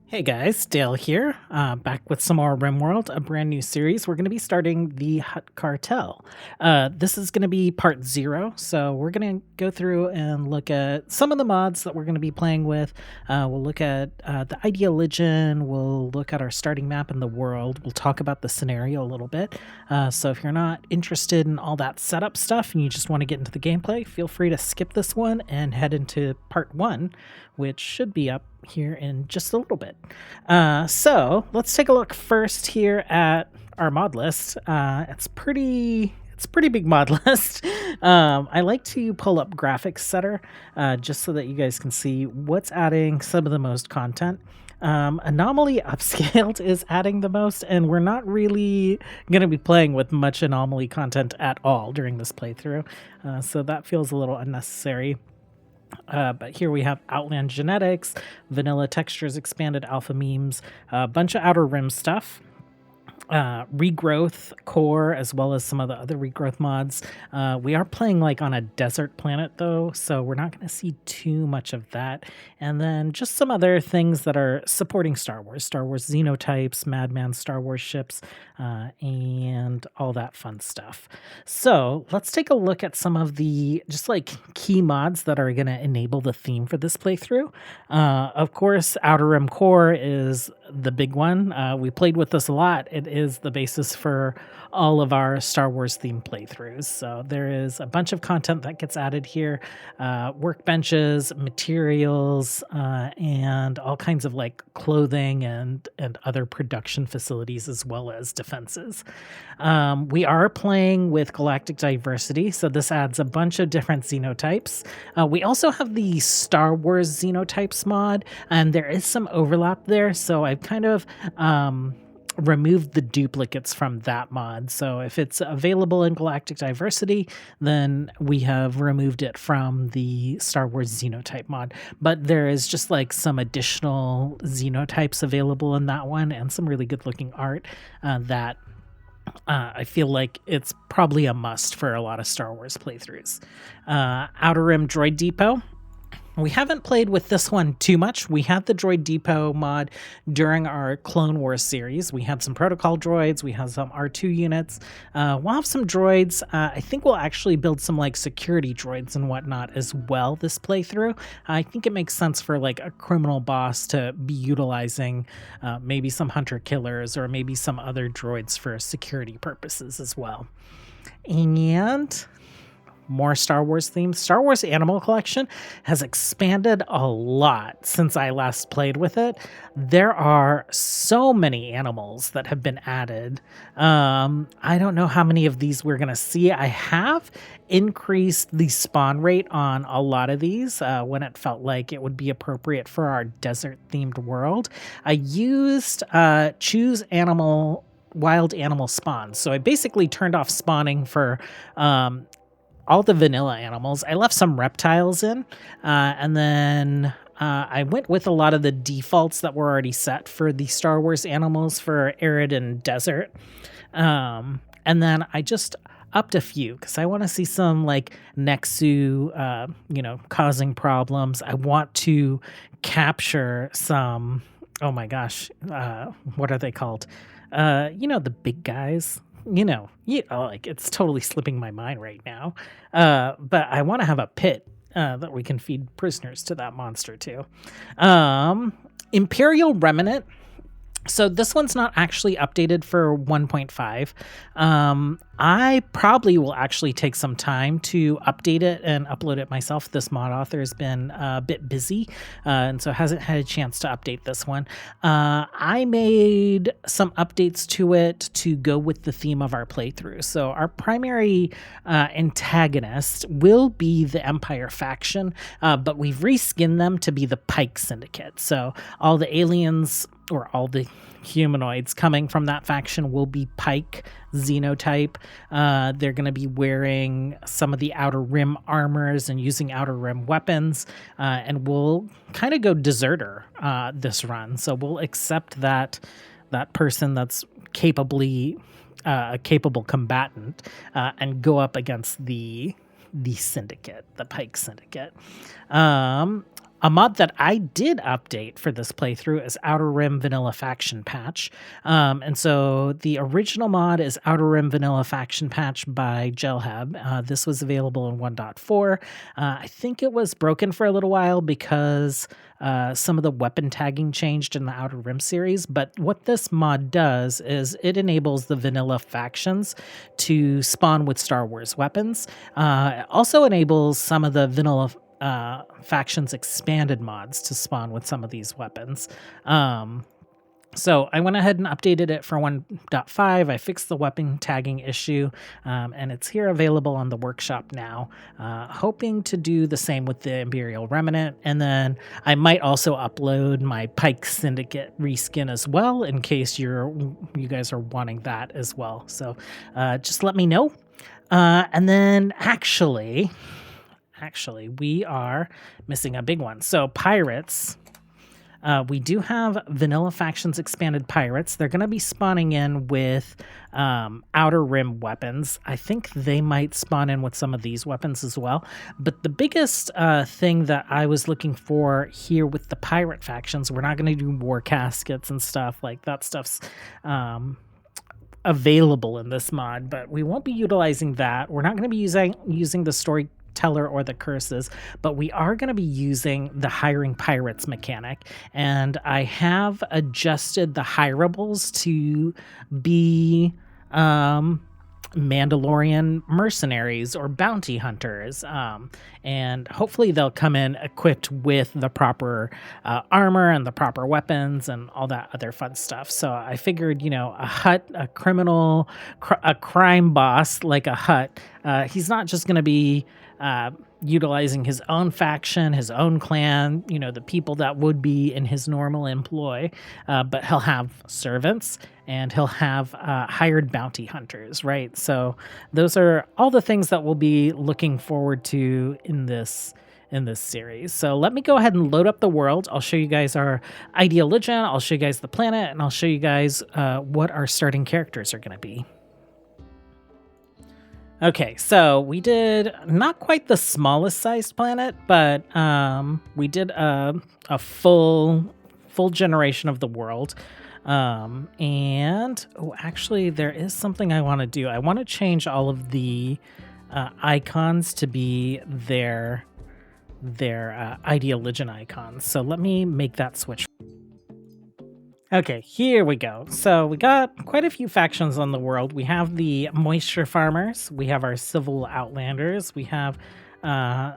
Hey guys, Dale here, back with some more RimWorld, a brand new series. We're going to be starting the Hutt Cartel. This is going to be part 0, so we're going to go through and look at some of the mods that we're going to be playing with. We'll look at the ideologion, we'll look at our starting map in the world, we'll talk about the scenario a little bit. So if you're not interested in all that setup stuff and you just want to get into the gameplay, feel free to skip this one and head into part 1, which should be up here in just a little bit. So let's take a look first here at our mod list. It's pretty big mod list. I like to pull up graphics setter just so that you guys can see what's adding some of the most content. Anomaly Upscaled is adding the most, and we're not really going to be playing with much Anomaly content at all during this playthrough, so that feels a little unnecessary. But here we have Outland Genetics, Vanilla Textures, Expanded Alpha Memes, a bunch of Outer Rim stuff, Regrowth Core, as well as some of the other Regrowth mods. We are playing like on a desert planet though, so we're not going to see too much of that. And then just some other things that are supporting Star Wars Xenotypes, Madman Star Wars ships, and all that fun stuff. So let's take a look at some of the just like key mods that are going to enable the theme for this playthrough. Of course, Outer Rim Core is the big one. We played with this a lot. It is the basis for all of our Star Wars themed playthroughs. So there is a bunch of content that gets added here, workbenches, materials, and all kinds of like clothing and other production facilities, as well as defenses. We are playing with galactic diversity, so this adds a bunch of different xenotypes. We also have the Star Wars xenotypes mod, and there is some overlap there, so I've kind of removed the duplicates from that mod. So if it's available in galactic diversity, then we have removed it from the Star Wars xenotype mod. But there is just like some additional xenotypes available in that one, and some really good looking art that I feel like it's probably a must for a lot of Star Wars playthroughs. Outer Rim Droid Depot. We haven't played with this one too much. We had the Droid Depot mod during our Clone Wars series. We had some protocol droids. We had some R2 units. We'll have some droids. I think we'll actually build some like security droids and whatnot as well this playthrough. I think it makes sense for like a criminal boss to be utilizing maybe some hunter killers or maybe some other droids for security purposes as well. And more Star Wars themes. Star Wars Animal Collection has expanded a lot since I last played with it. There are so many animals that have been added. I don't know how many of these we're going to see. I have increased the spawn rate on a lot of these when it felt like it would be appropriate for our desert themed world. I used choose animal wild animal spawns. So I basically turned off spawning for all the vanilla animals. I left some reptiles in, and then I went with a lot of the defaults that were already set for the Star Wars animals for arid and desert. And then I just upped a few because I want to see some like Nexu, causing problems. I want to capture some, oh my gosh, what are they called? The big guys. Like it's totally slipping my mind right now. But I want to have a pit that we can feed prisoners to that monster too. Imperial Remnant. So this one's not actually updated for 1.5. I probably will actually take some time to update it and upload it myself. This mod author has been a bit busy, and so hasn't had a chance to update this one. I made some updates to it to go with the theme of our playthrough. So our primary antagonist will be the Empire faction, but we've reskinned them to be the Pyke Syndicate. So all the aliens or all the humanoids coming from that faction will be Pyke xenotype. They're going to be wearing some of the Outer Rim armors and using Outer Rim weapons, and we'll kind of go deserter this run. So we'll accept that person that's capably a capable combatant and go up against the syndicate, the Pyke Syndicate. A mod that I did update for this playthrough is Outer Rim Vanilla Faction Patch. And so the original mod is Outer Rim Vanilla Faction Patch by Gelhab. This was available in 1.4. I think it was broken for a little while because some of the weapon tagging changed in the Outer Rim series. But what this mod does is it enables the vanilla factions to spawn with Star Wars weapons. It also enables some of the vanilla factions expanded mods to spawn with some of these weapons. So I went ahead and updated it for 1.5. I fixed the weapon tagging issue, and it's here available on the workshop now. Hoping to do the same with the Imperial Remnant, and then I might also upload my Pyke Syndicate reskin as well, in case you guys are wanting that as well. So just let me know. And then actually, we are missing a big one. So pirates. We do have Vanilla Factions Expanded Pirates. They're going to be spawning in with Outer Rim weapons. I think they might spawn in with some of these weapons as well. But the biggest thing that I was looking for here with the pirate factions, we're not going to do war caskets and stuff. Like, that stuff's available in this mod, but we won't be utilizing that. We're not going to be using the storyteller or the curses, but we are going to be using the hiring pirates mechanic, and I have adjusted the hirables to be Mandalorian mercenaries or bounty hunters, and hopefully they'll come in equipped with the proper armor and the proper weapons and all that other fun stuff. So I figured, a Hutt, a criminal, a crime boss like a Hutt, he's not just going to be utilizing his own faction, his own clan, the people that would be in his normal employ, but he'll have servants and he'll have hired bounty hunters, right? So those are all the things that we'll be looking forward to in this series. So let me go ahead and load up the world. I'll show you guys our ideal legend, I'll show you guys the planet, and I'll show you guys what our starting characters are going to be. Okay, so we did not quite the smallest sized planet, but we did a full generation of the world. And actually, there is something I want to do. I want to change all of the icons to be their ideal legend icons. So let me make that switch. Okay, here we go. So we got quite a few factions on the world. We have the moisture farmers. We have our civil outlanders. We have our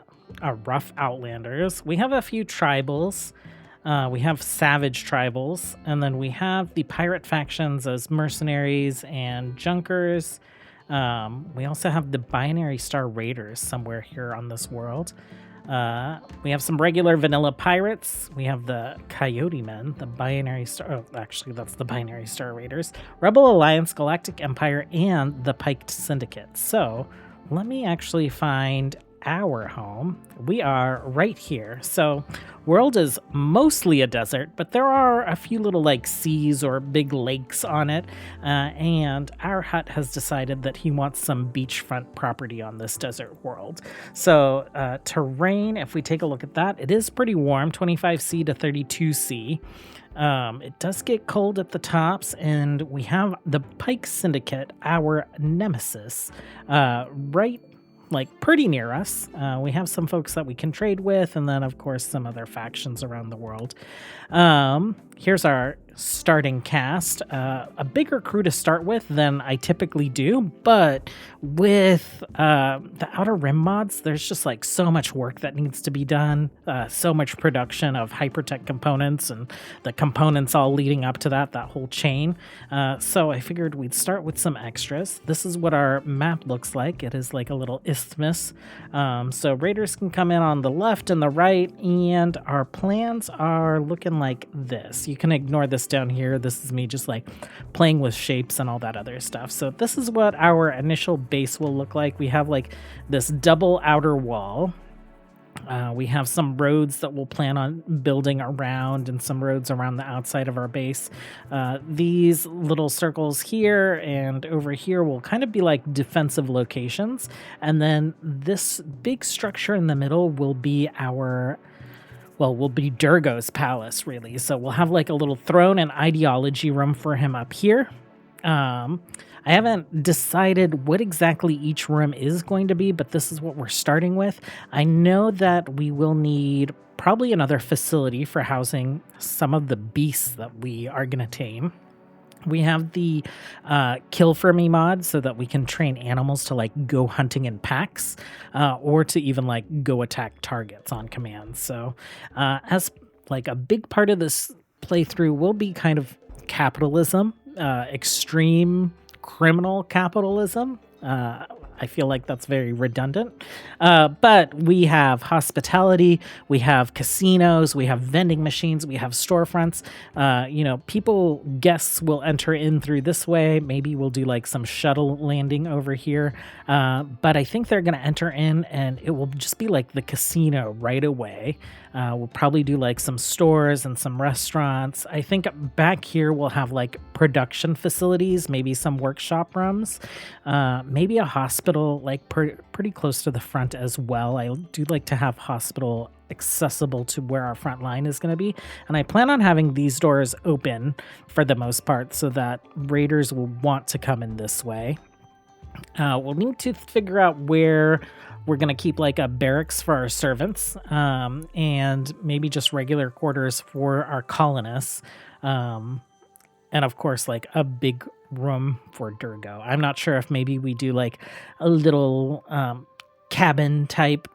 rough outlanders. We have a few tribals. We have savage tribals. And then we have the pirate factions as mercenaries and junkers. We also have the binary star raiders somewhere here on this world. We have some regular vanilla pirates. We have the Coyote Men, the binary star. Oh, actually, that's the binary star raiders. Rebel Alliance, Galactic Empire, and the Pyke Syndicate. So let me actually find our home. We are right here. So world is mostly a desert, but there are a few little seas or big lakes on it, and our Hutt has decided that he wants some beachfront property on this desert world. So terrain, if we take a look at that, it is pretty warm, 25C to 32C. It does get cold at the tops, and we have the Pyke Syndicate, our nemesis, right pretty near us. We have some folks that we can trade with, and then of course some other factions around the world. Here's our starting cast. A bigger crew to start with than I typically do, but with the Outer Rim mods, there's just so much work that needs to be done, so much production of hypertech components and the components all leading up to that whole chain. So I figured we'd start with some extras. This is what our map looks like. It is like a little isthmus. So raiders can come in on the left and the right, and our plans are looking like this. You can ignore this down here. This is me just playing with shapes and all that other stuff. So this is what our initial base will look like. We have this double outer wall. We have some roads that we'll plan on building around, and some roads around the outside of our base. These little circles here and over here will kind of be defensive locations. And then this big structure in the middle will be our well, will be Durgo's palace, really. So we'll have like a little throne and ideology room for him up here. Um, I haven't decided what exactly each room is going to be, but this is what we're starting with. I know that we will need probably another facility for housing some of the beasts that we are going to tame. We have the kill for me mod so that we can train animals to like go hunting in packs or to even like go attack targets on command. So as like a big part of this playthrough will be kind of capitalism, extreme criminal capitalism. I feel like that's very redundant. But we have hospitality, we have casinos, we have vending machines, we have storefronts. Guests will enter in through this way. Maybe we'll do like some shuttle landing over here. But I think they're going to enter in and it will just be like the casino right away. We'll probably do like some stores and some restaurants. I think back here we'll have like production facilities, maybe some workshop rooms, maybe a hospital like pretty close to the front as well. I do like to have hospital accessible to where our front line is going to be. And I plan on having these doors open for the most part so that raiders will want to come in this way. We'll need to figure out where we're going to keep like a barracks for our servants and maybe just regular quarters for our colonists. And of course, like a big room for Durgo. I'm not sure if maybe we do like a little cabin type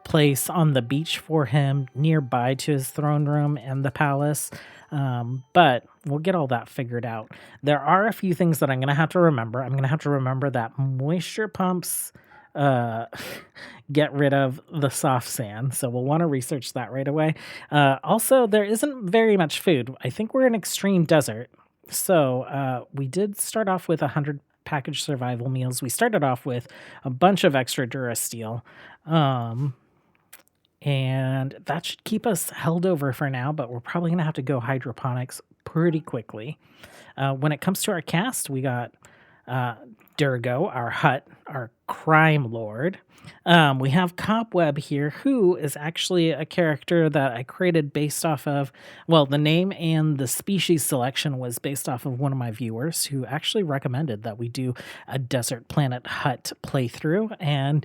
place on the beach for him nearby to his throne room and the palace. But we'll get all that figured out. There are a few things that I'm going to have to remember. I'm going to have to remember that moisture pumps get rid of the soft sand. So we'll want to research that right away. Also, there isn't very much food. I think we're in extreme desert. So we did start off with 100 packaged survival meals. We started off with a bunch of extra Durasteel. And that should keep us held over for now, but we're probably going to have to go hydroponics pretty quickly. When it comes to our cast, we got Durgo, our Hutt, our crime lord. We have Cobweb here, who is actually a character that I created based off of, well, the name and the species selection was based off of one of my viewers who actually recommended that we do a Desert Planet Hutt playthrough. And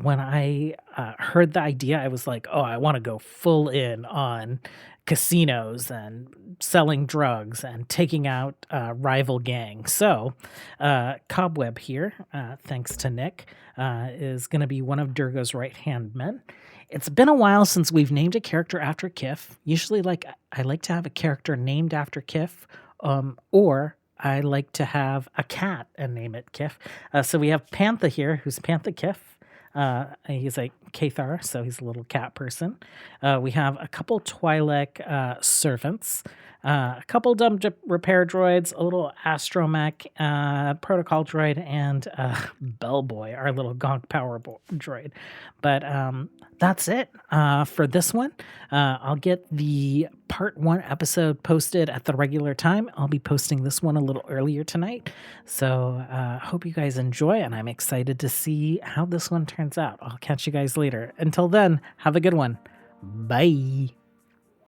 when I heard the idea, I was like, oh, I want to go full in on casinos and selling drugs and taking out rival gangs. So Cobweb here, thanks to Nick, is going to be one of Durgo's right-hand men. It's been a while since we've named a character after Kif. Usually I like to have a character named after Kif, or I like to have a cat and name it Kif. So we have Pantha here, who's Pantha Kif. He's a Cathar, so he's a little cat person. We have a couple Twi'lek servants, a couple dumb repair droids, a little astromech protocol droid, and Bellboy, our little gonk power droid. But that's it for this one. I'll get the part 1 episode posted at the regular time. I'll be posting this one a little earlier tonight. So hope you guys enjoy, and I'm excited to see how this one turns out. I'll catch you guys later. Until then, have a good one. Bye.